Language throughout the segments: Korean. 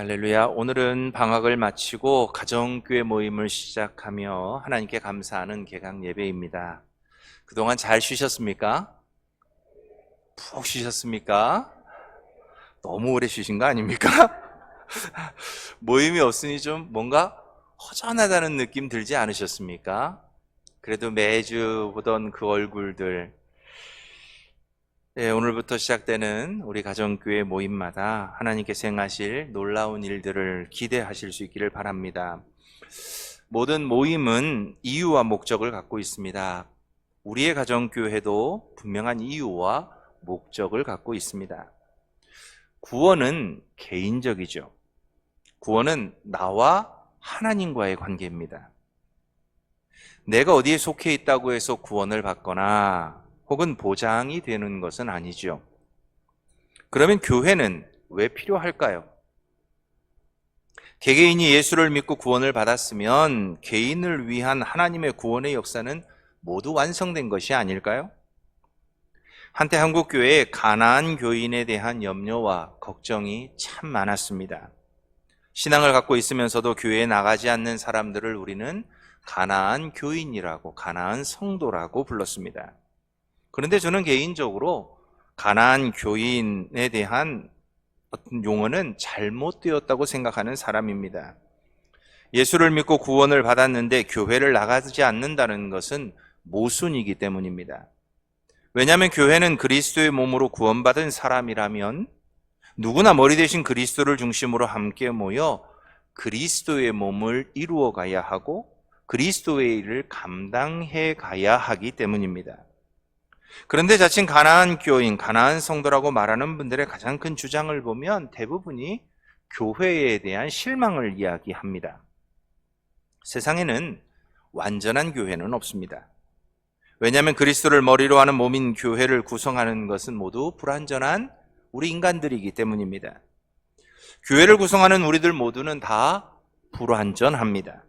할렐루야. 오늘은 방학을 마치고 가정교회 모임을 시작하며 하나님께 감사하는 개강 예배입니다. 그동안 잘 쉬셨습니까? 푹 쉬셨습니까? 너무 오래 쉬신 거 아닙니까? 모임이 없으니 좀 뭔가 허전하다는 느낌 들지 않으셨습니까? 그래도 매주 보던 그 얼굴들, 오늘부터 시작되는 우리 가정교회 모임마다 하나님께서 행하실 놀라운 일들을 기대하실 수 있기를 바랍니다. 모든 모임은 이유와 목적을 갖고 있습니다. 우리의 가정교회도 분명한 이유와 목적을 갖고 있습니다. 구원은 개인적이죠. 구원은 나와 하나님과의 관계입니다. 내가 어디에 속해 있다고 해서 구원을 받거나 혹은 보장이 되는 것은 아니죠. 그러면 교회는 왜 필요할까요? 개개인이 예수를 믿고 구원을 받았으면 개인을 위한 하나님의 구원의 역사는 모두 완성된 것이 아닐까요? 한때 한국 교회에 가나안 교인에 대한 염려와 걱정이 참 많았습니다. 신앙을 갖고 있으면서도 교회에 나가지 않는 사람들을 우리는 가나안 교인이라고, 가나안 성도라고 불렀습니다. 그런데 저는 개인적으로 가나안 교인에 대한 어떤 용어는 잘못되었다고 생각하는 사람입니다. 예수를 믿고 구원을 받았는데 교회를 나가지 않는다는 것은 모순이기 때문입니다. 왜냐하면 교회는 그리스도의 몸으로 구원받은 사람이라면 누구나 머리 대신 그리스도를 중심으로 함께 모여 그리스도의 몸을 이루어 가야 하고 그리스도의 일을 감당해 가야 하기 때문입니다. 그런데 자칭 가나안 교인, 가나안 성도라고 말하는 분들의 가장 큰 주장을 보면 대부분이 교회에 대한 실망을 이야기합니다. 세상에는 완전한 교회는 없습니다. 왜냐하면 그리스도를 머리로 하는 몸인 교회를 구성하는 것은 모두 불완전한 우리 인간들이기 때문입니다. 교회를 구성하는 우리들 모두는 다 불완전합니다.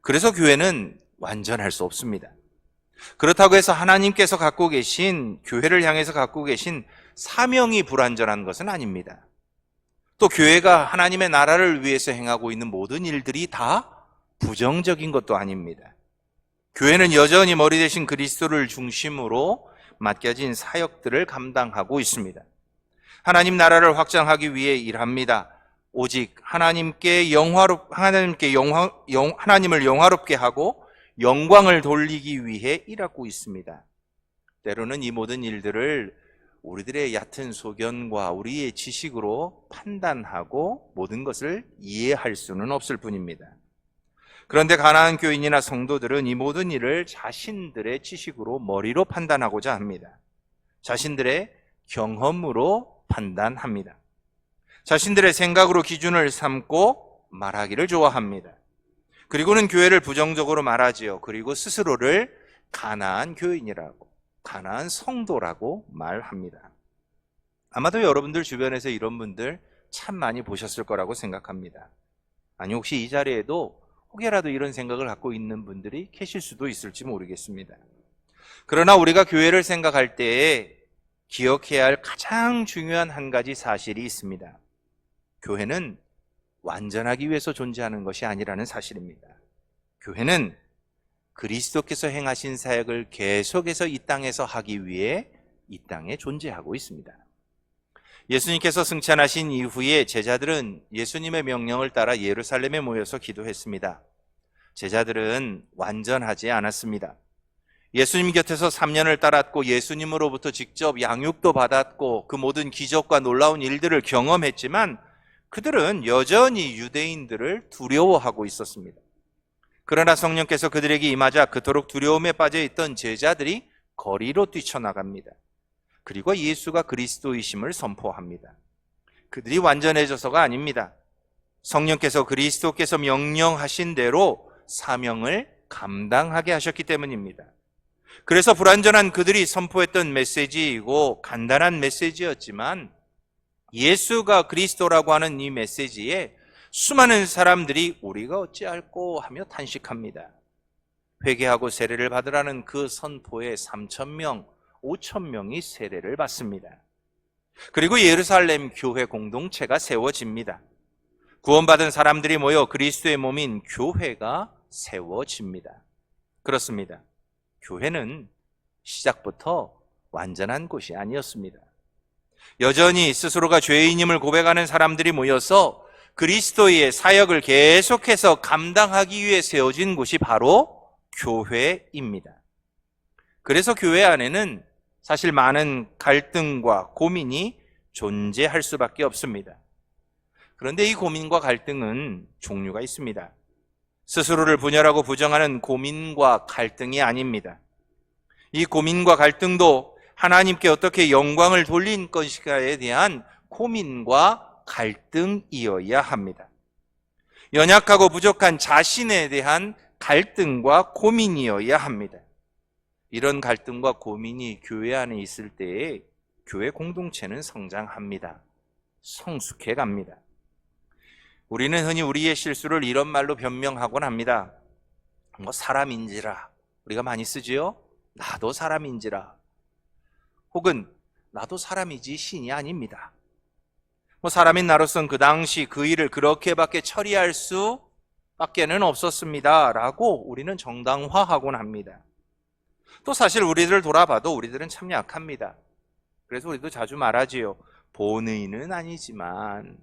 그래서 교회는 완전할 수 없습니다. 그렇다고 해서 하나님께서 갖고 계신, 교회를 향해서 갖고 계신 사명이 불완전한 것은 아닙니다. 또 교회가 하나님의 나라를 위해서 행하고 있는 모든 일들이 다 부정적인 것도 아닙니다. 교회는 여전히 머리 대신 그리스도를 중심으로 맡겨진 사역들을 감당하고 있습니다. 하나님 나라를 확장하기 위해 일합니다. 오직 하나님을 영화롭게 하고 영광을 돌리기 위해 일하고 있습니다. 때로는 이 모든 일들을 우리들의 얕은 소견과 우리의 지식으로 판단하고 모든 것을 이해할 수는 없을 뿐입니다. 그런데 가나안 교인이나 성도들은 이 모든 일을 자신들의 지식으로 머리로 판단하고자 합니다. 자신들의 경험으로 판단합니다. 자신들의 생각으로 기준을 삼고 말하기를 좋아합니다. 그리고는 교회를 부정적으로 말하지요. 그리고 스스로를 가나안 교인이라고, 가나안 성도라고 말합니다. 아마도 여러분들 주변에서 이런 분들 참 많이 보셨을 거라고 생각합니다. 아니, 혹시 이 자리에도 혹여라도 이런 생각을 갖고 있는 분들이 계실 수도 있을지 모르겠습니다. 그러나 우리가 교회를 생각할 때에 기억해야 할 가장 중요한 한 가지 사실이 있습니다. 교회는 완전하기 위해서 존재하는 것이 아니라는 사실입니다. 교회는 그리스도께서 행하신 사역을 계속해서 이 땅에서 하기 위해 이 땅에 존재하고 있습니다. 예수님께서 승천하신 이후에 제자들은 예수님의 명령을 따라 예루살렘에 모여서 기도했습니다. 제자들은 완전하지 않았습니다. 예수님 곁에서 3년을 따랐고 예수님으로부터 직접 양육도 받았고 그 모든 기적과 놀라운 일들을 경험했지만 그들은 여전히 유대인들을 두려워하고 있었습니다. 그러나 성령께서 그들에게 임하자 그토록 두려움에 빠져 있던 제자들이 거리로 뛰쳐나갑니다. 그리고 예수가 그리스도이심을 선포합니다. 그들이 완전해져서가 아닙니다. 성령께서 그리스도께서 명령하신 대로 사명을 감당하게 하셨기 때문입니다. 그래서 불완전한 그들이 선포했던 메시지이고 간단한 메시지였지만 예수가 그리스도라고 하는 이 메시지에 수많은 사람들이 우리가 어찌할꼬 하며 탄식합니다. 회개하고 세례를 받으라는 그 선포에 3,000명, 5,000명이 세례를 받습니다. 그리고 예루살렘 교회 공동체가 세워집니다. 구원받은 사람들이 모여 그리스도의 몸인 교회가 세워집니다. 그렇습니다. 교회는 시작부터 완전한 곳이 아니었습니다. 여전히 스스로가 죄인임을 고백하는 사람들이 모여서 그리스도의 사역을 계속해서 감당하기 위해 세워진 곳이 바로 교회입니다. 그래서 교회 안에는 사실 많은 갈등과 고민이 존재할 수밖에 없습니다. 그런데 이 고민과 갈등은 종류가 있습니다. 스스로를 분열하고 부정하는 고민과 갈등이 아닙니다. 이 고민과 갈등도 하나님께 어떻게 영광을 돌린 것인가에 대한 고민과 갈등이어야 합니다. 연약하고 부족한 자신에 대한 갈등과 고민이어야 합니다. 이런 갈등과 고민이 교회 안에 있을 때에 교회 공동체는 성장합니다. 성숙해 갑니다. 우리는 흔히 우리의 실수를 이런 말로 변명하곤 합니다. 사람인지라. 우리가 많이 쓰지요? 나도 사람인지라. 혹은 나도 사람이지 신이 아닙니다. 사람인 나로서는 그 당시 그 일을 그렇게밖에 처리할 수밖에는 없었습니다. 라고 우리는 정당화하곤 합니다. 또 사실 우리들을 돌아봐도 우리들은 참 약합니다. 그래서 우리도 자주 말하지요. 본의는 아니지만,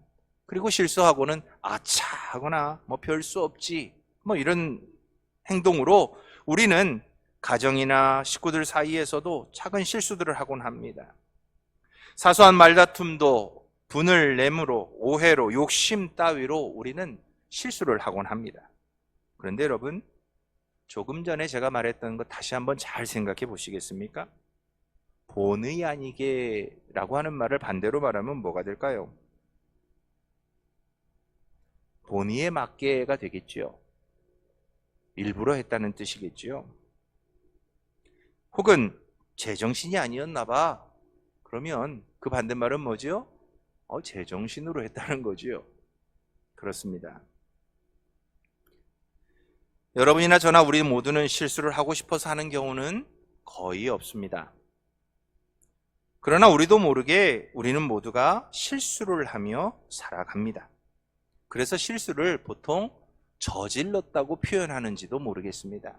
그리고 실수하고는 아차 하거나 별 수 없지 이런 행동으로 우리는 가정이나 식구들 사이에서도 작은 실수들을 하곤 합니다. 사소한 말다툼도 분을 내므로, 오해로, 욕심 따위로 우리는 실수를 하곤 합니다. 그런데 여러분, 조금 전에 제가 말했던 것 다시 한번 잘 생각해 보시겠습니까? 본의 아니게 라고 하는 말을 반대로 말하면 뭐가 될까요? 본의에 맞게가 되겠지요. 일부러 했다는 뜻이겠지요. 혹은 제정신이 아니었나 봐. 그러면 그 반대말은 뭐지요? 제정신으로 했다는 거지요. 그렇습니다. 여러분이나 저나 우리 모두는 실수를 하고 싶어서 하는 경우는 거의 없습니다. 그러나 우리도 모르게 우리는 모두가 실수를 하며 살아갑니다. 그래서 실수를 보통 저질렀다고 표현하는지도 모르겠습니다.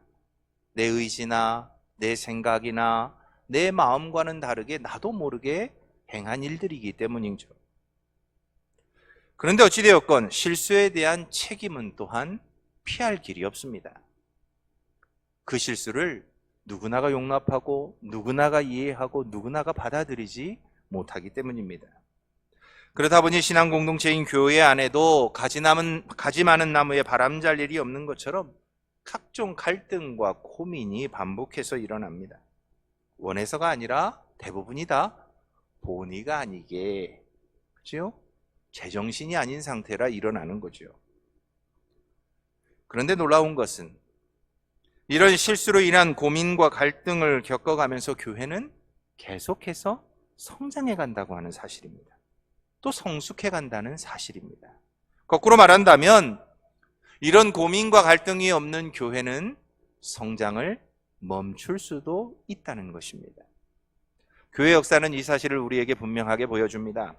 내 의지나 내 생각이나 내 마음과는 다르게 나도 모르게 행한 일들이기 때문이죠. 그런데 어찌되었건 실수에 대한 책임은 또한 피할 길이 없습니다. 그 실수를 누구나가 용납하고 누구나가 이해하고 누구나가 받아들이지 못하기 때문입니다. 그러다 보니 신앙 공동체인 교회 안에도 가지 많은 나무에 바람 잘 일이 없는 것처럼 각종 갈등과 고민이 반복해서 일어납니다. 원해서가 아니라 대부분이 다 본의가 아니게, 그죠? 제정신이 아닌 상태라 일어나는 거죠. 그런데 놀라운 것은 이런 실수로 인한 고민과 갈등을 겪어가면서 교회는 계속해서 성장해 간다고 하는 사실입니다. 또 성숙해 간다는 사실입니다. 거꾸로 말한다면 이런 고민과 갈등이 없는 교회는 성장을 멈출 수도 있다는 것입니다. 교회 역사는 이 사실을 우리에게 분명하게 보여줍니다.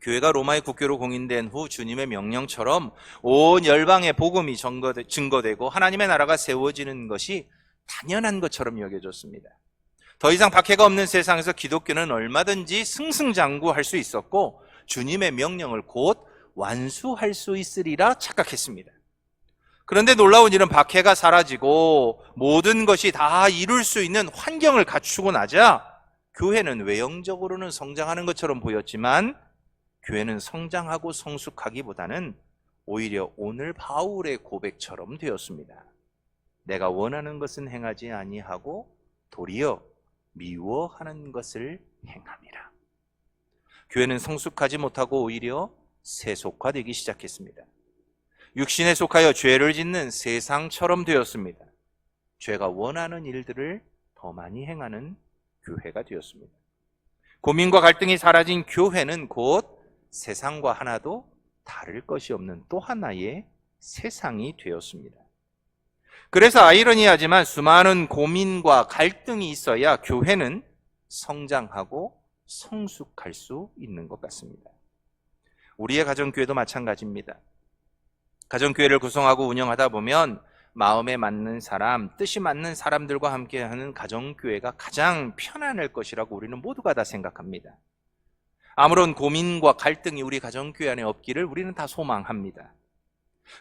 교회가 로마의 국교로 공인된 후 주님의 명령처럼 온 열방의 복음이 증거되고 하나님의 나라가 세워지는 것이 당연한 것처럼 여겨졌습니다. 더 이상 박해가 없는 세상에서 기독교는 얼마든지 승승장구할 수 있었고 주님의 명령을 곧 완수할 수 있으리라 착각했습니다. 그런데 놀라운 일은 박해가 사라지고 모든 것이 다 이룰 수 있는 환경을 갖추고 나자 교회는 외형적으로는 성장하는 것처럼 보였지만 교회는 성장하고 성숙하기보다는 오히려 오늘 바울의 고백처럼 되었습니다. 내가 원하는 것은 행하지 아니하고 도리어 미워하는 것을 행함이라. 교회는 성숙하지 못하고 오히려 세속화되기 시작했습니다. 육신에 속하여 죄를 짓는 세상처럼 되었습니다. 죄가 원하는 일들을 더 많이 행하는 교회가 되었습니다. 고민과 갈등이 사라진 교회는 곧 세상과 하나도 다를 것이 없는 또 하나의 세상이 되었습니다. 그래서 아이러니하지만 수많은 고민과 갈등이 있어야 교회는 성장하고 성숙할 수 있는 것 같습니다. 우리의 가정교회도 마찬가지입니다. 가정교회를 구성하고 운영하다 보면 마음에 맞는 사람, 뜻이 맞는 사람들과 함께하는 가정교회가 가장 편안할 것이라고 우리는 모두가 다 생각합니다. 아무런 고민과 갈등이 우리 가정교회 안에 없기를 우리는 다 소망합니다.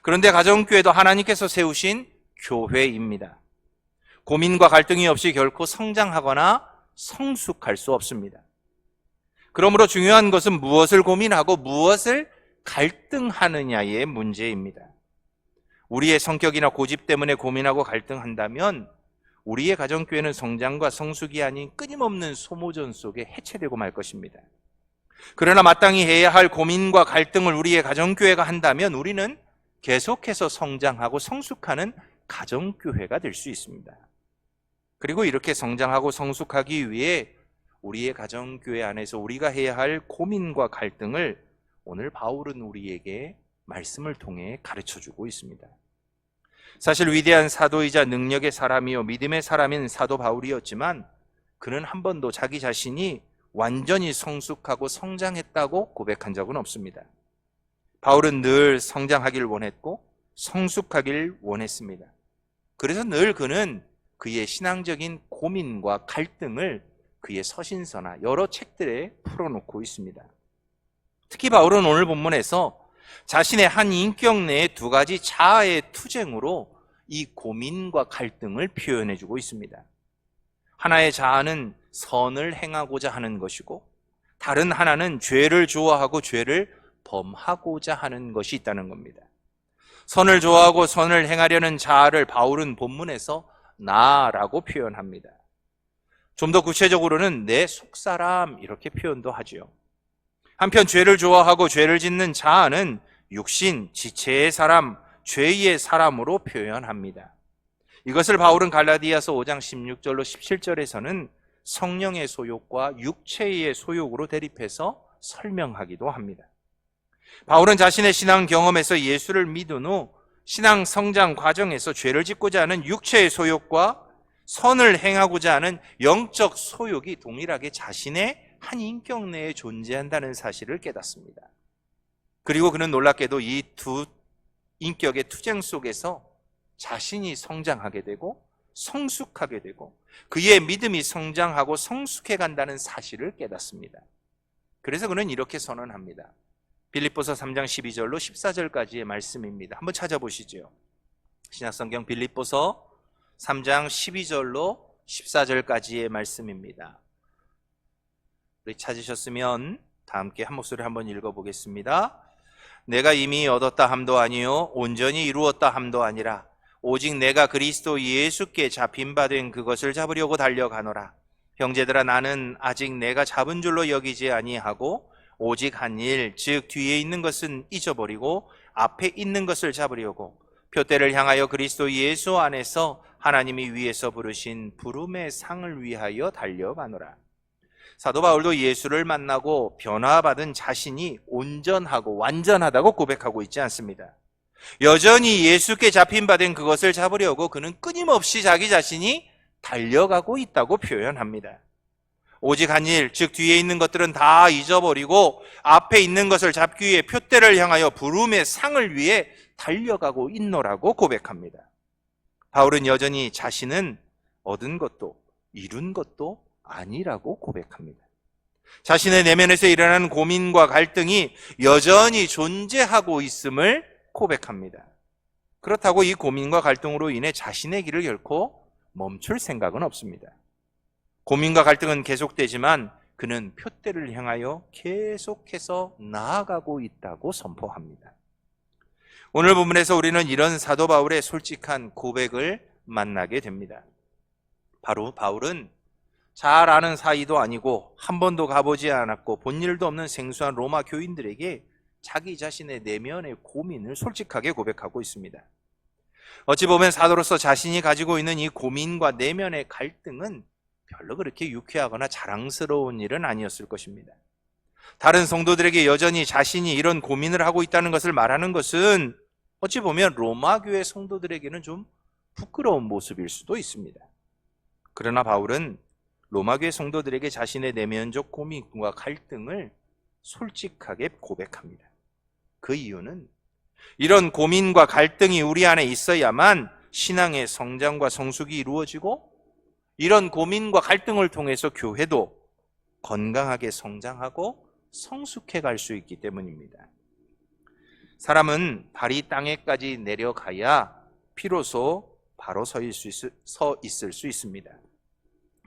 그런데 가정교회도 하나님께서 세우신 교회입니다. 고민과 갈등이 없이 결코 성장하거나 성숙할 수 없습니다. 그러므로 중요한 것은 무엇을 고민하고 무엇을 갈등하느냐의 문제입니다. 우리의 성격이나 고집 때문에 고민하고 갈등한다면 우리의 가정교회는 성장과 성숙이 아닌 끊임없는 소모전 속에 해체되고 말 것입니다. 그러나 마땅히 해야 할 고민과 갈등을 우리의 가정교회가 한다면 우리는 계속해서 성장하고 성숙하는 가정교회가 될 수 있습니다. 그리고 이렇게 성장하고 성숙하기 위해 우리의 가정교회 안에서 우리가 해야 할 고민과 갈등을 오늘 바울은 우리에게 말씀을 통해 가르쳐주고 있습니다. 사실 위대한 사도이자 능력의 사람이요 믿음의 사람인 사도 바울이었지만 그는 한 번도 자기 자신이 완전히 성숙하고 성장했다고 고백한 적은 없습니다. 바울은 늘 성장하길 원했고 성숙하길 원했습니다. 그래서 늘 그는 그의 신앙적인 고민과 갈등을 그의 서신서나 여러 책들에 풀어놓고 있습니다. 특히 바울은 오늘 본문에서 자신의 한 인격 내의 두 가지 자아의 투쟁으로 이 고민과 갈등을 표현해주고 있습니다. 하나의 자아는 선을 행하고자 하는 것이고 다른 하나는 죄를 좋아하고 죄를 범하고자 하는 것이 있다는 겁니다. 선을 좋아하고 선을 행하려는 자아를 바울은 본문에서 나라고 표현합니다. 좀 더 구체적으로는 내 속사람 이렇게 표현도 하죠. 한편 죄를 좋아하고 죄를 짓는 자아는 육신, 지체의 사람, 죄의 사람으로 표현합니다. 이것을 바울은 갈라디아서 5장 16절로 17절에서는 성령의 소욕과 육체의 소욕으로 대립해서 설명하기도 합니다. 바울은 자신의 신앙 경험에서 예수를 믿은 후 신앙 성장 과정에서 죄를 짓고자 하는 육체의 소욕과 선을 행하고자 하는 영적 소욕이 동일하게 자신의 한 인격 내에 존재한다는 사실을 깨닫습니다. 그리고 그는 놀랍게도 이 두 인격의 투쟁 속에서 자신이 성장하게 되고 성숙하게 되고 그의 믿음이 성장하고 성숙해 간다는 사실을 깨닫습니다. 그래서 그는 이렇게 선언합니다. 빌립보서 3장 12절로 14절까지의 말씀입니다. 한번 찾아보시죠. 신약성경 빌립보서 3장 12절로 14절까지의 말씀입니다. 우리 찾으셨으면 다 함께 한 목소리 한번 읽어보겠습니다. 내가 이미 얻었다 함도 아니요 온전히 이루었다 함도 아니라 오직 내가 그리스도 예수께 잡힌 바 된 그것을 잡으려고 달려가노라. 형제들아 나는 아직 내가 잡은 줄로 여기지 아니하고 오직 한 일, 즉 뒤에 있는 것은 잊어버리고 앞에 있는 것을 잡으려고 표대를 향하여 그리스도 예수 안에서 하나님이 위에서 부르신 부름의 상을 위하여 달려가노라. 사도 바울도 예수를 만나고 변화받은 자신이 온전하고 완전하다고 고백하고 있지 않습니다. 여전히 예수께 잡힌 바 된 그것을 잡으려고 그는 끊임없이 자기 자신이 달려가고 있다고 표현합니다. 오직 한 일, 즉 뒤에 있는 것들은 다 잊어버리고 앞에 있는 것을 잡기 위해 표대를 향하여 부름의 상을 위해 달려가고 있노라고 고백합니다. 바울은 여전히 자신은 얻은 것도 이룬 것도 아니라고 고백합니다. 자신의 내면에서 일어나는 고민과 갈등이 여전히 존재하고 있음을 고백합니다. 그렇다고 이 고민과 갈등으로 인해 자신의 길을 결코 멈출 생각은 없습니다. 고민과 갈등은 계속되지만 그는 표대를 향하여 계속해서 나아가고 있다고 선포합니다. 오늘 본문에서 우리는 이런 사도 바울의 솔직한 고백을 만나게 됩니다. 바로 바울은 잘 아는 사이도 아니고 한 번도 가보지 않았고 본 일도 없는 생소한 로마 교인들에게 자기 자신의 내면의 고민을 솔직하게 고백하고 있습니다. 어찌 보면 사도로서 자신이 가지고 있는 이 고민과 내면의 갈등은 별로 그렇게 유쾌하거나 자랑스러운 일은 아니었을 것입니다. 다른 성도들에게 여전히 자신이 이런 고민을 하고 있다는 것을 말하는 것은 어찌 보면 로마 교회 성도들에게는 좀 부끄러운 모습일 수도 있습니다. 그러나 바울은 로마 교회 성도들에게 자신의 내면적 고민과 갈등을 솔직하게 고백합니다. 그 이유는 이런 고민과 갈등이 우리 안에 있어야만 신앙의 성장과 성숙이 이루어지고, 이런 고민과 갈등을 통해서 교회도 건강하게 성장하고 성숙해 갈 수 있기 때문입니다. 사람은 발이 땅에까지 내려가야 비로소 바로 서 있을 수 있습니다.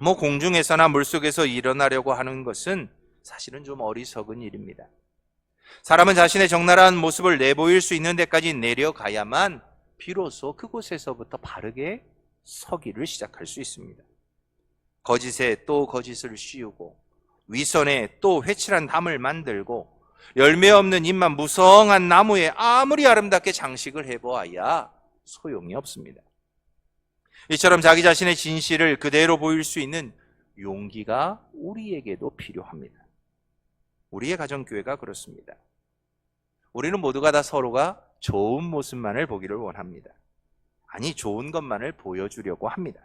공중에서나 물속에서 일어나려고 하는 것은 사실은 좀 어리석은 일입니다. 사람은 자신의 적나라한 모습을 내보일 수 있는 데까지 내려가야만 비로소 그곳에서부터 바르게 서기를 시작할 수 있습니다. 거짓에 또 거짓을 씌우고, 위선에 또 회칠한 담을 만들고, 열매 없는 잎만 무성한 나무에 아무리 아름답게 장식을 해보아야 소용이 없습니다. 이처럼 자기 자신의 진실을 그대로 보일 수 있는 용기가 우리에게도 필요합니다. 우리의 가정교회가 그렇습니다. 우리는 모두가 다 서로가 좋은 모습만을 보기를 원합니다. 아니, 좋은 것만을 보여주려고 합니다.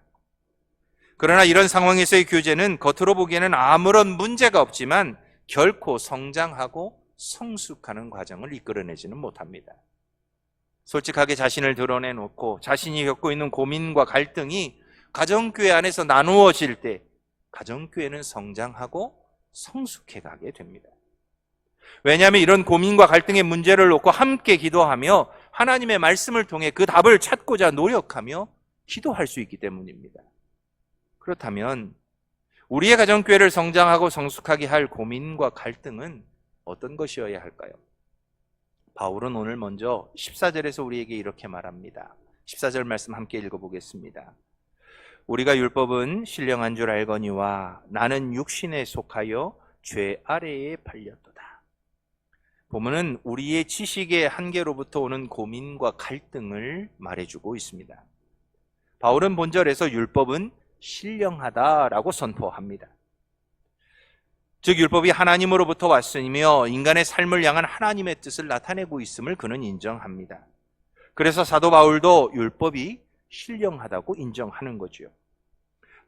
그러나 이런 상황에서의 교제는 겉으로 보기에는 아무런 문제가 없지만 결코 성장하고 성숙하는 과정을 이끌어내지는 못합니다. 솔직하게 자신을 드러내놓고 자신이 겪고 있는 고민과 갈등이 가정교회 안에서 나누어질 때 가정교회는 성장하고 성숙해 가게 됩니다. 왜냐하면 이런 고민과 갈등의 문제를 놓고 함께 기도하며 하나님의 말씀을 통해 그 답을 찾고자 노력하며 기도할 수 있기 때문입니다. 그렇다면 우리의 가정교회를 성장하고 성숙하게 할 고민과 갈등은 어떤 것이어야 할까요? 바울은 오늘 먼저 14절에서 우리에게 이렇게 말합니다. 14절 말씀 함께 읽어보겠습니다. 우리가 율법은 신령한 줄 알거니와 나는 육신에 속하여 죄 아래에 팔렸도다. 보면은 우리의 지식의 한계로부터 오는 고민과 갈등을 말해주고 있습니다. 바울은 본절에서 율법은 신령하다라고 선포합니다. 즉 율법이 하나님으로부터 왔으며 인간의 삶을 향한 하나님의 뜻을 나타내고 있음을 그는 인정합니다. 그래서 사도 바울도 율법이 신령하다고 인정하는 거죠.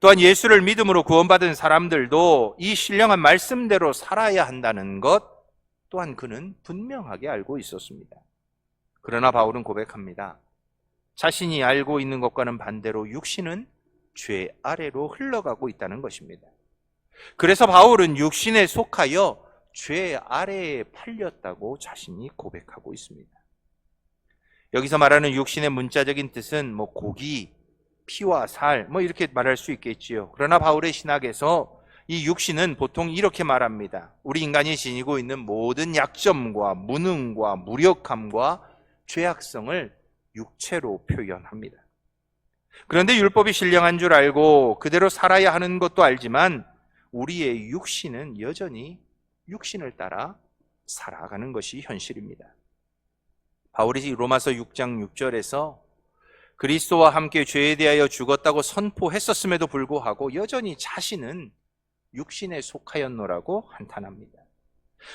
또한 예수를 믿음으로 구원받은 사람들도 이 신령한 말씀대로 살아야 한다는 것 또한 그는 분명하게 알고 있었습니다. 그러나 바울은 고백합니다. 자신이 알고 있는 것과는 반대로 육신은 죄 아래로 흘러가고 있다는 것입니다. 그래서 바울은 육신에 속하여 죄 아래에 팔렸다고 자신이 고백하고 있습니다. 여기서 말하는 육신의 문자적인 뜻은 고기, 피와 살 이렇게 말할 수 있겠지요. 그러나 바울의 신학에서 이 육신은 보통 이렇게 말합니다. 우리 인간이 지니고 있는 모든 약점과 무능과 무력함과 죄악성을 육체로 표현합니다. 그런데 율법이 신령한 줄 알고 그대로 살아야 하는 것도 알지만 우리의 육신은 여전히 육신을 따라 살아가는 것이 현실입니다. 바울이 로마서 6장 6절에서 그리스도와 함께 죄에 대하여 죽었다고 선포했었음에도 불구하고 여전히 자신은 육신에 속하였노라고 한탄합니다.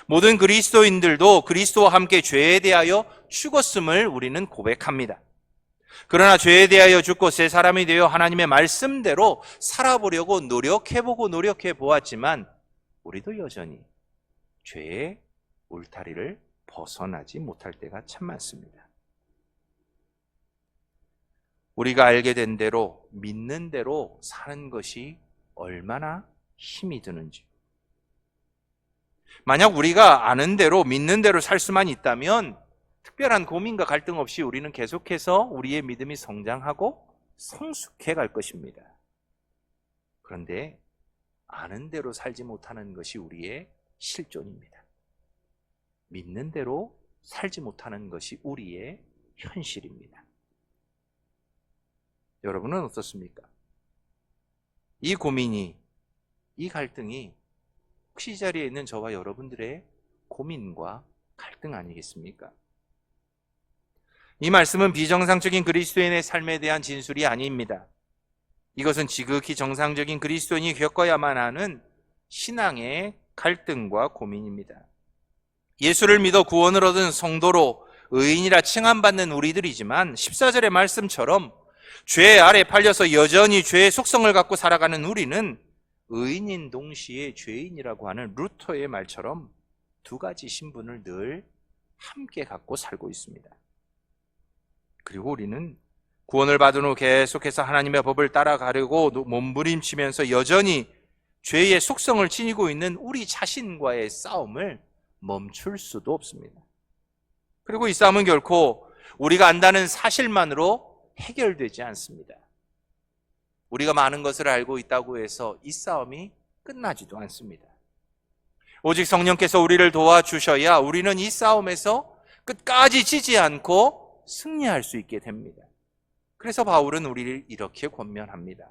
모든 그리스도인들도 그리스도와 함께 죄에 대하여 죽었음을 우리는 고백합니다. 그러나 죄에 대하여 죽고 새 사람이 되어 하나님의 말씀대로 살아보려고 노력해 보았지만 우리도 여전히 죄의 울타리를 벗어나지 못할 때가 참 많습니다. 우리가 알게 된 대로 믿는 대로 사는 것이 얼마나 힘이 드는지. 만약 우리가 아는 대로 믿는 대로 살 수만 있다면 특별한 고민과 갈등 없이 우리는 계속해서 우리의 믿음이 성장하고 성숙해 갈 것입니다. 그런데 아는 대로 살지 못하는 것이 우리의 실존입니다. 믿는 대로 살지 못하는 것이 우리의 현실입니다. 여러분은 어떻습니까? 이 고민이, 이 갈등이 혹시 이 자리에 있는 저와 여러분들의 고민과 갈등 아니겠습니까? 이 말씀은 비정상적인 그리스도인의 삶에 대한 진술이 아닙니다. 이것은 지극히 정상적인 그리스도인이 겪어야만 하는 신앙의 갈등과 고민입니다. 예수를 믿어 구원을 얻은 성도로 의인이라 칭함받는 우리들이지만 14절의 말씀처럼 죄 아래 팔려서 여전히 죄의 속성을 갖고 살아가는 우리는 의인인 동시에 죄인이라고 하는 루터의 말처럼 두 가지 신분을 늘 함께 갖고 살고 있습니다. 그리고 우리는 구원을 받은 후 계속해서 하나님의 법을 따라가려고 몸부림치면서 여전히 죄의 속성을 지니고 있는 우리 자신과의 싸움을 멈출 수도 없습니다. 그리고 이 싸움은 결코 우리가 안다는 사실만으로 해결되지 않습니다. 우리가 많은 것을 알고 있다고 해서 이 싸움이 끝나지도 않습니다. 오직 성령께서 우리를 도와주셔야 우리는 이 싸움에서 끝까지 지지 않고 승리할 수 있게 됩니다. 그래서 바울은 우리를 이렇게 권면합니다.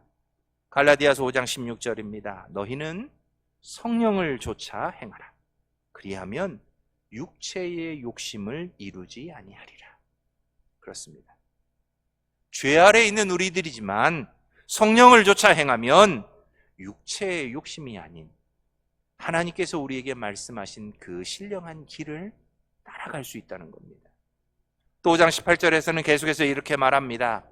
갈라디아서 5장 16절입니다. 너희는 성령을 조차 행하라. 그리하면 육체의 욕심을 이루지 아니하리라. 그렇습니다. 죄 아래 있는 우리들이지만 성령을 조차 행하면 육체의 욕심이 아닌 하나님께서 우리에게 말씀하신 그 신령한 길을 따라갈 수 있다는 겁니다. 또 5장 18절에서는 계속해서 이렇게 말합니다.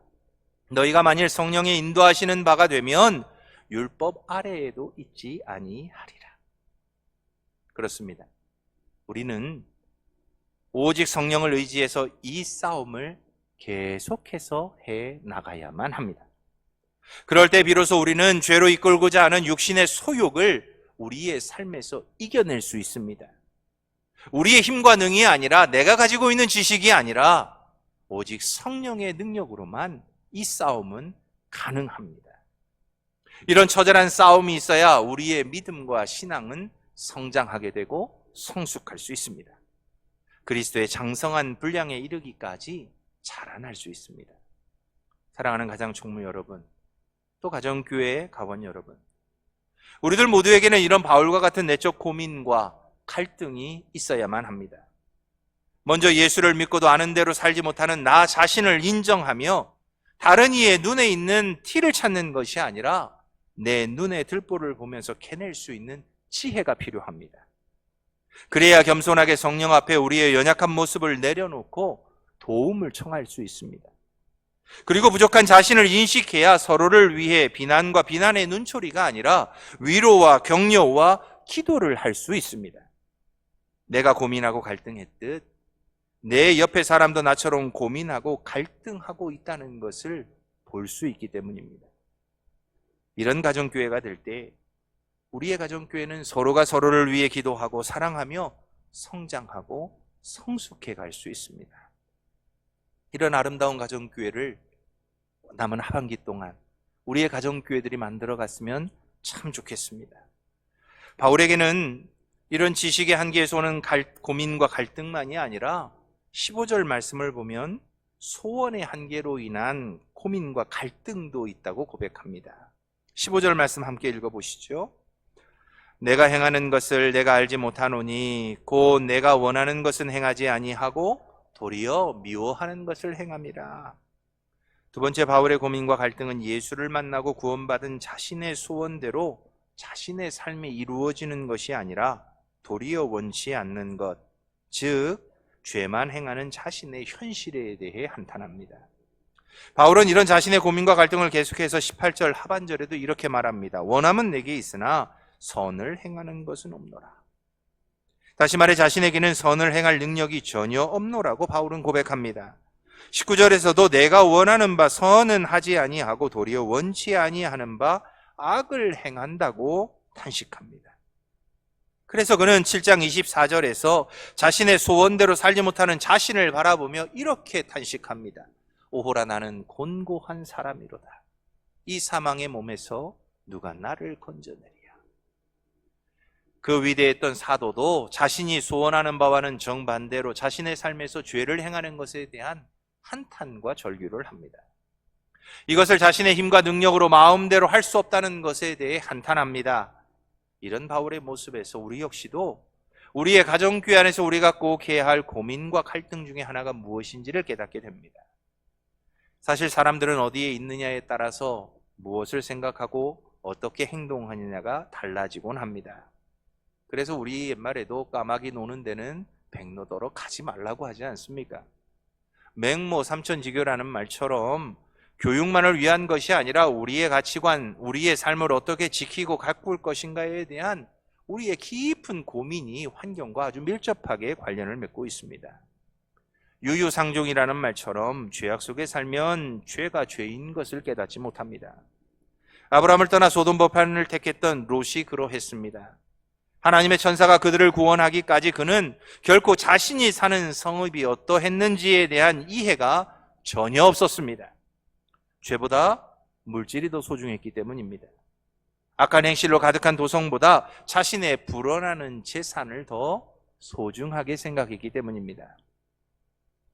너희가 만일 성령의 인도하시는 바가 되면 율법 아래에도 있지 아니하리라. 그렇습니다. 우리는 오직 성령을 의지해서 이 싸움을 계속해서 해 나가야만 합니다. 그럴 때 비로소 우리는 죄로 이끌고자 하는 육신의 소욕을 우리의 삶에서 이겨낼 수 있습니다. 우리의 힘과 능이 아니라 내가 가지고 있는 지식이 아니라 오직 성령의 능력으로만 이 싸움은 가능합니다. 이런 처절한 싸움이 있어야 우리의 믿음과 신앙은 성장하게 되고 성숙할 수 있습니다. 그리스도의 장성한 분량에 이르기까지 자라날 수 있습니다. 사랑하는 가장총무 여러분, 또 가정교회 가원 여러분, 우리들 모두에게는 이런 바울과 같은 내적 고민과 갈등이 있어야만 합니다. 먼저 예수를 믿고도 아는 대로 살지 못하는 나 자신을 인정하며 다른 이의 눈에 있는 티를 찾는 것이 아니라 내 눈에 들보를 보면서 캐낼 수 있는 지혜가 필요합니다. 그래야 겸손하게 성령 앞에 우리의 연약한 모습을 내려놓고 도움을 청할 수 있습니다. 그리고 부족한 자신을 인식해야 서로를 위해 비난과 비난의 눈초리가 아니라 위로와 격려와 기도를 할 수 있습니다. 내가 고민하고 갈등했듯 내 옆에 사람도 나처럼 고민하고 갈등하고 있다는 것을 볼 수 있기 때문입니다. 이런 가정교회가 될 때 우리의 가정교회는 서로가 서로를 위해 기도하고 사랑하며 성장하고 성숙해 갈 수 있습니다. 이런 아름다운 가정교회를 남은 하반기 동안 우리의 가정교회들이 만들어갔으면 참 좋겠습니다. 바울에게는 이런 지식의 한계에서 오는 고민과 갈등만이 아니라 15절 말씀을 보면 소원의 한계로 인한 고민과 갈등도 있다고 고백합니다. 15절 말씀 함께 읽어보시죠. 내가 행하는 것을 내가 알지 못하노니 곧 내가 원하는 것은 행하지 아니하고 도리어 미워하는 것을 행함이라. 두 번째 바울의 고민과 갈등은 예수를 만나고 구원받은 자신의 소원대로 자신의 삶이 이루어지는 것이 아니라 도리어 원치 않는 것, 즉 죄만 행하는 자신의 현실에 대해 한탄합니다. 바울은 이런 자신의 고민과 갈등을 계속해서 18절 하반절에도 이렇게 말합니다. 원함은 내게 있으나 선을 행하는 것은 없노라. 다시 말해 자신에게는 선을 행할 능력이 전혀 없노라고 바울은 고백합니다. 19절에서도 내가 원하는 바 선은 하지 아니하고 도리어 원치 아니하는 바 악을 행한다고 탄식합니다. 그래서 그는 7장 24절에서 자신의 소원대로 살지 못하는 자신을 바라보며 이렇게 탄식합니다. 오호라 나는 곤고한 사람이로다. 이 사망의 몸에서 누가 나를 건져내리야. 그 위대했던 사도도 자신이 소원하는 바와는 정반대로 자신의 삶에서 죄를 행하는 것에 대한 한탄과 절규를 합니다. 이것을 자신의 힘과 능력으로 마음대로 할 수 없다는 것에 대해 한탄합니다. 이런 바울의 모습에서 우리 역시도 우리의 가정교회 안에서 우리가 꼭 해야 할 고민과 갈등 중에 하나가 무엇인지를 깨닫게 됩니다. 사실 사람들은 어디에 있느냐에 따라서 무엇을 생각하고 어떻게 행동하느냐가 달라지곤 합니다. 그래서 우리 옛말에도 까마귀 노는 데는 백로도로 가지 말라고 하지 않습니까? 맹모 삼천지교라는 말처럼 교육만을 위한 것이 아니라 우리의 가치관, 우리의 삶을 어떻게 지키고 가꿀 것인가에 대한 우리의 깊은 고민이 환경과 아주 밀접하게 관련을 맺고 있습니다. 유유상종이라는 말처럼 죄악 속에 살면 죄가 죄인 것을 깨닫지 못합니다. 아브라함을 떠나 소돔 법한을 택했던 롯이 그러했습니다. 하나님의 천사가 그들을 구원하기까지 그는 결코 자신이 사는 성읍이 어떠했는지에 대한 이해가 전혀 없었습니다. 죄보다 물질이 더 소중했기 때문입니다. 악한 행실로 가득한 도성보다 자신의 불어나는 재산을 더 소중하게 생각했기 때문입니다.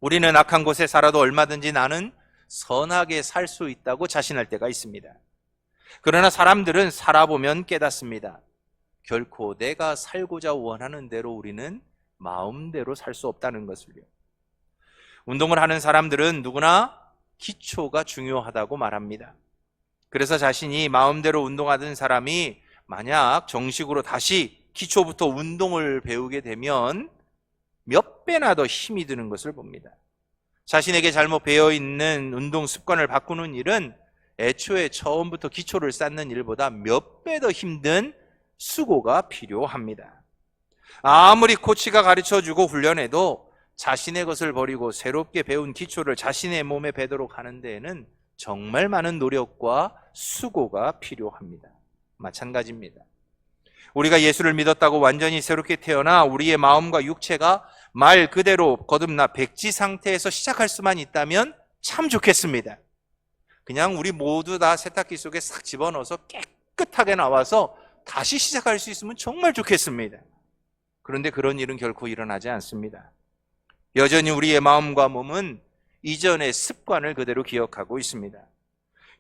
우리는 악한 곳에 살아도 얼마든지 나는 선하게 살 수 있다고 자신할 때가 있습니다. 그러나 사람들은 살아보면 깨닫습니다. 결코 내가 살고자 원하는 대로 우리는 마음대로 살 수 없다는 것을요. 운동을 하는 사람들은 누구나 기초가 중요하다고 말합니다. 그래서 자신이 마음대로 운동하던 사람이 만약 정식으로 다시 기초부터 운동을 배우게 되면 몇 배나 더 힘이 드는 것을 봅니다. 자신에게 잘못 배어있는 운동 습관을 바꾸는 일은 애초에 처음부터 기초를 쌓는 일보다 몇 배 더 힘든 수고가 필요합니다. 아무리 코치가 가르쳐주고 훈련해도 자신의 것을 버리고 새롭게 배운 기초를 자신의 몸에 배도록 하는 데에는 정말 많은 노력과 수고가 필요합니다. 마찬가지입니다. 우리가 예수를 믿었다고 완전히 새롭게 태어나 우리의 마음과 육체가 말 그대로 거듭나 백지 상태에서 시작할 수만 있다면 참 좋겠습니다. 그냥 우리 모두 다 세탁기 속에 싹 집어넣어서 깨끗하게 나와서 다시 시작할 수 있으면 정말 좋겠습니다. 그런데 그런 일은 결코 일어나지 않습니다. 여전히 우리의 마음과 몸은 이전의 습관을 그대로 기억하고 있습니다.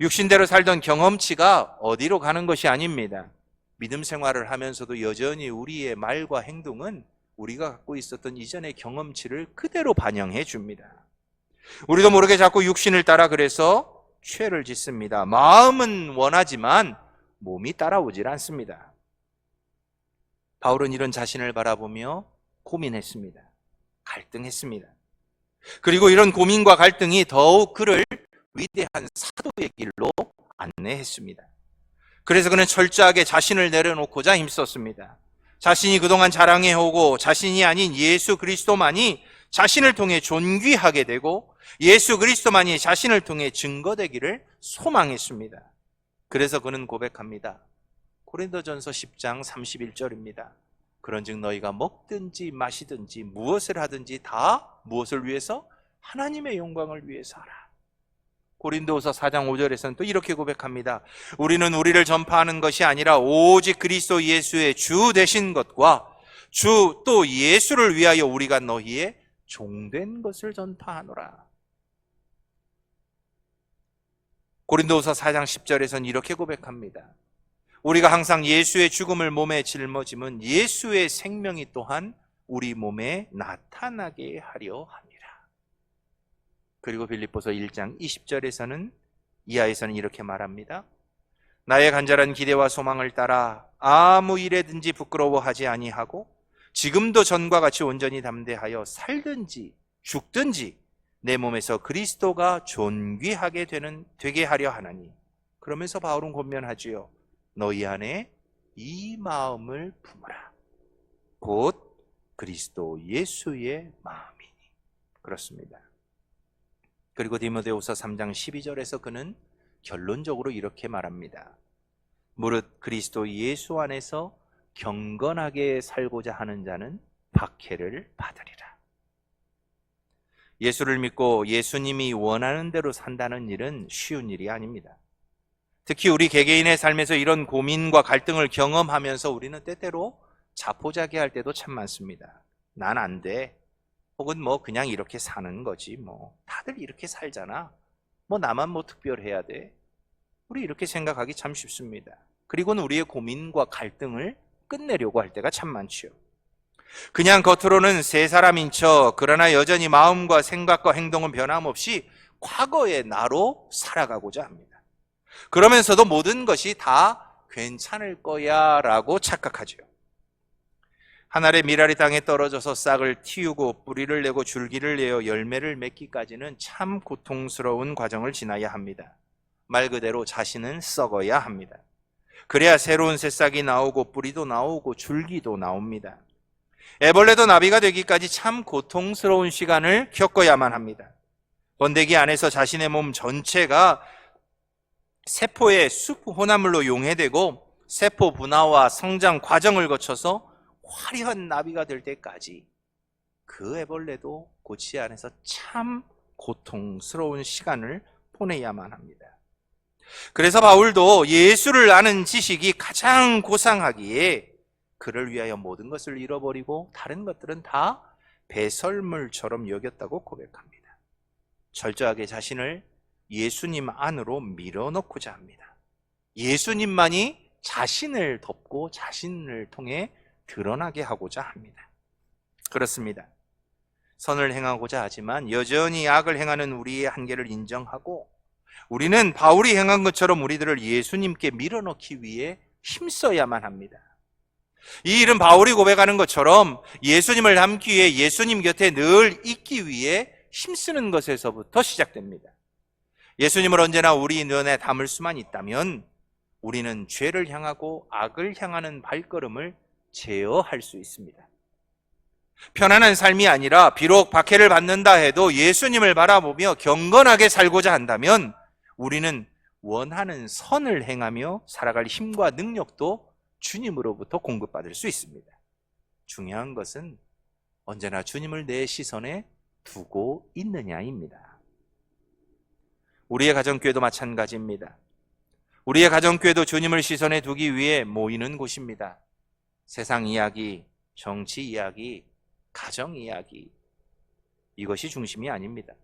육신대로 살던 경험치가 어디로 가는 것이 아닙니다. 믿음 생활을 하면서도 여전히 우리의 말과 행동은 우리가 갖고 있었던 이전의 경험치를 그대로 반영해 줍니다. 우리도 모르게 자꾸 육신을 따라 그래서 죄를 짓습니다. 마음은 원하지만 몸이 따라오질 않습니다. 바울은 이런 자신을 바라보며 고민했습니다. 갈등했습니다. 그리고 이런 고민과 갈등이 더욱 그를 위대한 사도의 길로 안내했습니다. 그래서 그는 철저하게 자신을 내려놓고자 힘썼습니다. 자신이 그동안 자랑해오고 자신이 아닌 예수 그리스도만이 자신을 통해 존귀하게 되고 예수 그리스도만이 자신을 통해 증거되기를 소망했습니다. 그래서 그는 고백합니다. 고린도전서 10장 31절입니다. 그런즉 너희가 먹든지 마시든지 무엇을 하든지 다 무엇을 위해서? 하나님의 영광을 위해서 하라. 고린도후서 4장 5절에서는 또 이렇게 고백합니다. 우리는 우리를 전파하는 것이 아니라 오직 그리스도 예수의 주 되신 것과 주 또 예수를 위하여 우리가 너희의 종된 것을 전파하노라. 고린도후서 4장 10절에서는 이렇게 고백합니다. 우리가 항상 예수의 죽음을 몸에 짊어짐은 예수의 생명이 또한 우리 몸에 나타나게 하려 함이라. 그리고 빌립보서 1장 20절에서는 이하에서는 이렇게 말합니다. 나의 간절한 기대와 소망을 따라 아무 일에든지 부끄러워하지 아니하고 지금도 전과 같이 온전히 담대하여 살든지 죽든지 내 몸에서 그리스도가 존귀하게 되게 하려 하나니. 그러면서 바울은 권면하지요. 너희 안에 이 마음을 품으라. 곧 그리스도 예수의 마음이니. 그렇습니다. 그리고 디모데후서 3장 12절에서 그는 결론적으로 이렇게 말합니다. 무릇 그리스도 예수 안에서 경건하게 살고자 하는 자는 박해를 받으리라. 예수를 믿고 예수님이 원하는 대로 산다는 일은 쉬운 일이 아닙니다. 특히 우리 개개인의 삶에서 이런 고민과 갈등을 경험하면서 우리는 때때로 자포자기할 때도 참 많습니다. 난 안 돼. 혹은 그냥 이렇게 사는 거지. 다들 이렇게 살잖아. 나만 특별해야 돼. 우리 이렇게 생각하기 참 쉽습니다. 그리고는 우리의 고민과 갈등을 끝내려고 할 때가 참 많지요. 그냥 겉으로는 새 사람인 척, 그러나 여전히 마음과 생각과 행동은 변함없이 과거의 나로 살아가고자 합니다. 그러면서도 모든 것이 다 괜찮을 거야 라고 착각하죠. 한 알의 밀알이 땅에 떨어져서 싹을 틔우고 뿌리를 내고 줄기를 내어 열매를 맺기까지는 참 고통스러운 과정을 지나야 합니다. 말 그대로 자신은 썩어야 합니다. 그래야 새로운 새싹이 나오고 뿌리도 나오고 줄기도 나옵니다. 애벌레도 나비가 되기까지 참 고통스러운 시간을 겪어야만 합니다. 번데기 안에서 자신의 몸 전체가 세포의 수프 혼합물로 용해되고 세포 분화와 성장 과정을 거쳐서 화려한 나비가 될 때까지 그 애벌레도 고치 안에서 참 고통스러운 시간을 보내야만 합니다. 그래서 바울도 예수를 아는 지식이 가장 고상하기에 그를 위하여 모든 것을 잃어버리고 다른 것들은 다 배설물처럼 여겼다고 고백합니다. 철저하게 자신을 예수님 안으로 밀어넣고자 합니다. 예수님만이 자신을 덮고 자신을 통해 드러나게 하고자 합니다. 그렇습니다. 선을 행하고자 하지만 여전히 악을 행하는 우리의 한계를 인정하고 우리는 바울이 행한 것처럼 우리들을 예수님께 밀어넣기 위해 힘써야만 합니다. 이 일은 바울이 고백하는 것처럼 예수님을 닮기 위해 예수님 곁에 늘 있기 위해 힘쓰는 것에서부터 시작됩니다. 예수님을 언제나 우리 눈에 담을 수만 있다면 우리는 죄를 향하고 악을 향하는 발걸음을 제어할 수 있습니다. 편안한 삶이 아니라 비록 박해를 받는다 해도 예수님을 바라보며 경건하게 살고자 한다면 우리는 원하는 선을 행하며 살아갈 힘과 능력도 주님으로부터 공급받을 수 있습니다. 중요한 것은 언제나 주님을 내 시선에 두고 있느냐입니다. 우리의 가정교회도 마찬가지입니다. 우리의 가정교회도 주님을 시선에 두기 위해 모이는 곳입니다. 세상 이야기, 정치 이야기, 가정 이야기, 이것이 중심이 아닙니다.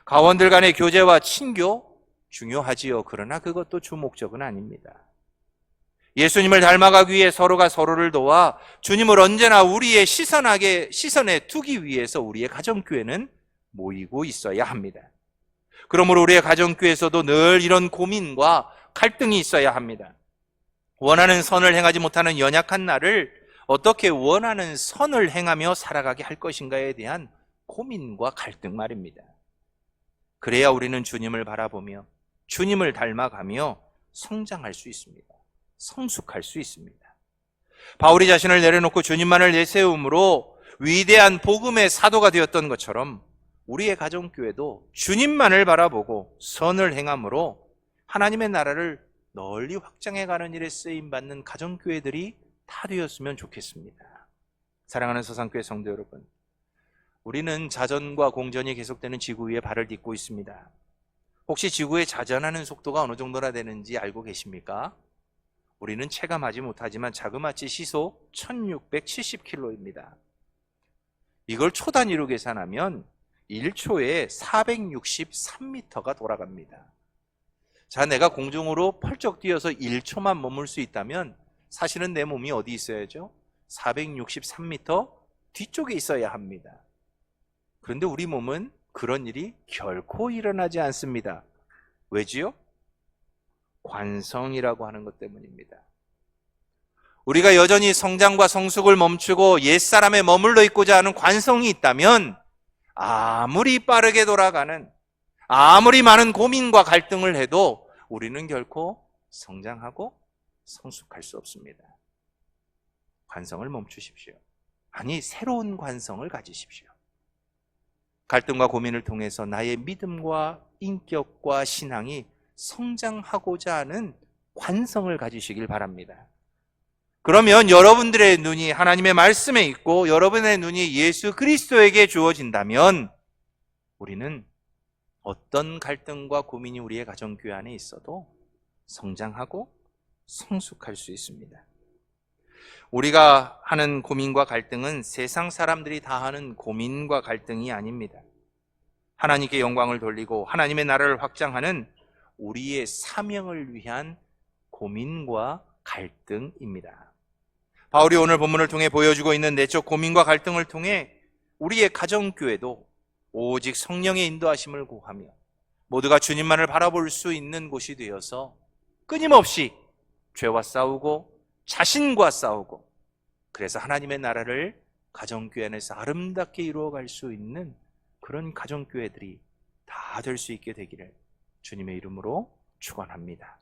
가원들 간의 교제와 친교 중요하지요. 그러나 그것도 주 목적은 아닙니다. 예수님을 닮아가기 위해 서로가 서로를 도와 주님을 언제나 우리의 시선에 두기 위해서 우리의 가정교회는 모이고 있어야 합니다. 그러므로 우리의 가정교회에서도 늘 이런 고민과 갈등이 있어야 합니다. 원하는 선을 행하지 못하는 연약한 나를 어떻게 원하는 선을 행하며 살아가게 할 것인가에 대한 고민과 갈등 말입니다. 그래야 우리는 주님을 바라보며 주님을 닮아가며 성장할 수 있습니다. 성숙할 수 있습니다. 바울이 자신을 내려놓고 주님만을 내세움으로 위대한 복음의 사도가 되었던 것처럼 우리의 가정교회도 주님만을 바라보고 선을 행함으로 하나님의 나라를 널리 확장해가는 일에 쓰임받는 가정교회들이 다 되었으면 좋겠습니다. 사랑하는 서산교회 성도 여러분, 우리는 자전과 공전이 계속되는 지구 위에 발을 딛고 있습니다. 혹시 지구의 자전하는 속도가 어느 정도나 되는지 알고 계십니까? 우리는 체감하지 못하지만 자그마치 시속 1670km입니다. 이걸 초 단위로 계산하면 1초에 463m가 돌아갑니다. 자, 내가 공중으로 펄쩍 뛰어서 1초만 머물 수 있다면 사실은 내 몸이 어디 있어야죠? 463m 뒤쪽에 있어야 합니다. 그런데 우리 몸은 그런 일이 결코 일어나지 않습니다. 왜지요? 관성이라고 하는 것 때문입니다. 우리가 여전히 성장과 성숙을 멈추고 옛사람에 머물러 있고자 하는 관성이 있다면 아무리 빠르게 돌아가는, 아무리 많은 고민과 갈등을 해도 우리는 결코 성장하고 성숙할 수 없습니다. 관성을 멈추십시오. 아니, 새로운 관성을 가지십시오. 갈등과 고민을 통해서 나의 믿음과 인격과 신앙이 성장하고자 하는 관성을 가지시길 바랍니다. 그러면 여러분들의 눈이 하나님의 말씀에 있고 여러분의 눈이 예수 그리스도에게 주어진다면 우리는 어떤 갈등과 고민이 우리의 가정교회 안에 있어도 성장하고 성숙할 수 있습니다. 우리가 하는 고민과 갈등은 세상 사람들이 다 하는 고민과 갈등이 아닙니다. 하나님께 영광을 돌리고 하나님의 나라를 확장하는 우리의 사명을 위한 고민과 갈등입니다. 바울이 오늘 본문을 통해 보여주고 있는 내적 고민과 갈등을 통해 우리의 가정교회도 오직 성령의 인도하심을 구하며 모두가 주님만을 바라볼 수 있는 곳이 되어서 끊임없이 죄와 싸우고 자신과 싸우고 그래서 하나님의 나라를 가정교회 안에서 아름답게 이루어갈 수 있는 그런 가정교회들이 다 될 수 있게 되기를 주님의 이름으로 축원합니다.